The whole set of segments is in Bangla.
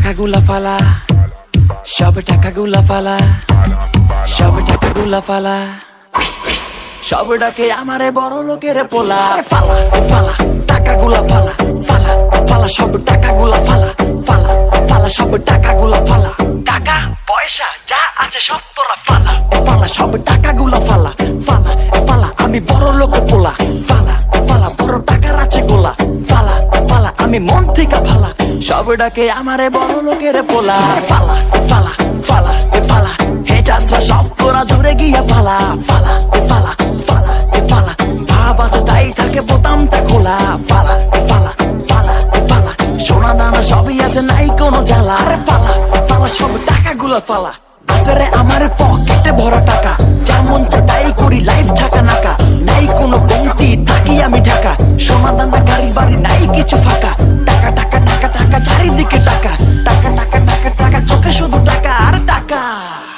টাকাগুলা ফালা, সব টাকাগুলা ফালা, সব টাকাগুলা ফালা। সব ডাকে আমারে বড় লোকের পোলা। ফালা ফালা টাকাগুলা ফালা, ফালা ফালা সব টাকাগুলা ফালা, ফালা ফালা সব টাকাগুলা ফালা। টাকা পয়সা যা আছে সব তোরা ফালা, ফালা সব টাকাগুলা ফালা, ফালা ফালা আমি বড় লোকের পোলা। ফালা ফালা বড় টাকার আছে গোলা, ফালা ফালা আমি মন থেকে ফালা। সব ডাকে আমারে বড় লোকের পোলা। ফালা ফালা ফালা ফালা হে যাত্রা সব তোরা জুড়ে গিয়া ফালা, ফালা ফালা ফালা ফালা ভাব আছে তাই থাকে বোতামটা খোলা। ফালা ফালা ফালা ফালা সোনা দানা সবই আছে নাই কোনো জ্বালা। আরে ফালা ফালা সব টাকাগুলো ফালা। রে আমার পকেটে ভরা টাকা, যেমন চা তাই করি লাইফ ঢাকা নাকা। নাই কোনো কমতি থাকি আমি ঢাকা, সোনা দানা গাড়ি বাড়ি নাই কিছু ফাঁকা। টাকা টাকা টাকা টাকা চারিদিকে টাকা, টাকা টাকা টাকা টাকা চোখে শুধু টাকা আর টাকা।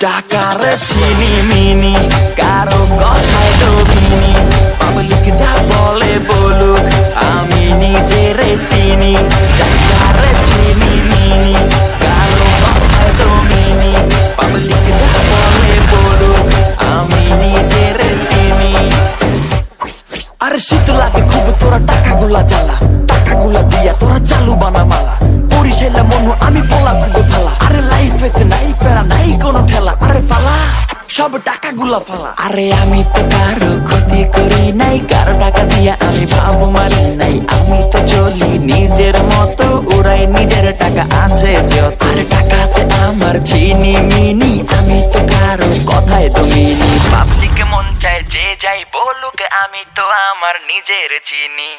টাকার চিনি মিনি কারো কথায় ডোবিনি, পাবলিক যা বলে বলুক আমি নিজের চিনি। টাকার চিনি মিনি কারো কথায় ডোবিনি, পাবলিক যা বলে বলুক আমি নিজের চিনি। আরে শীত লাগে খুব তোরা টাকাগুলা জ্বালা, টাকাগুলা দিয়া তোরা চালু বানা মালা। বরিশাইলা মনু আমি পোলা খুব ফালা। আরে লাইফেতে নাই পেরা নাই কোনো ঠেলা। আরে ফালা সব টাকাগুলা ফালা। আরে আমি তো কারো ক্ষতি করি নাই, কারো টাকা দিয়া আমি ভাব মারি নাই। আমি তো চলি নিজের মতো, ওরাই নিজের টাকা আছে যত। আরে টাকাতে আমার চিনি মিনি, আমি তো কারো কথায় দমিনি। পাবলিক মন চায় যে যাই বলুক আমি তো আমার নিজের চিনি।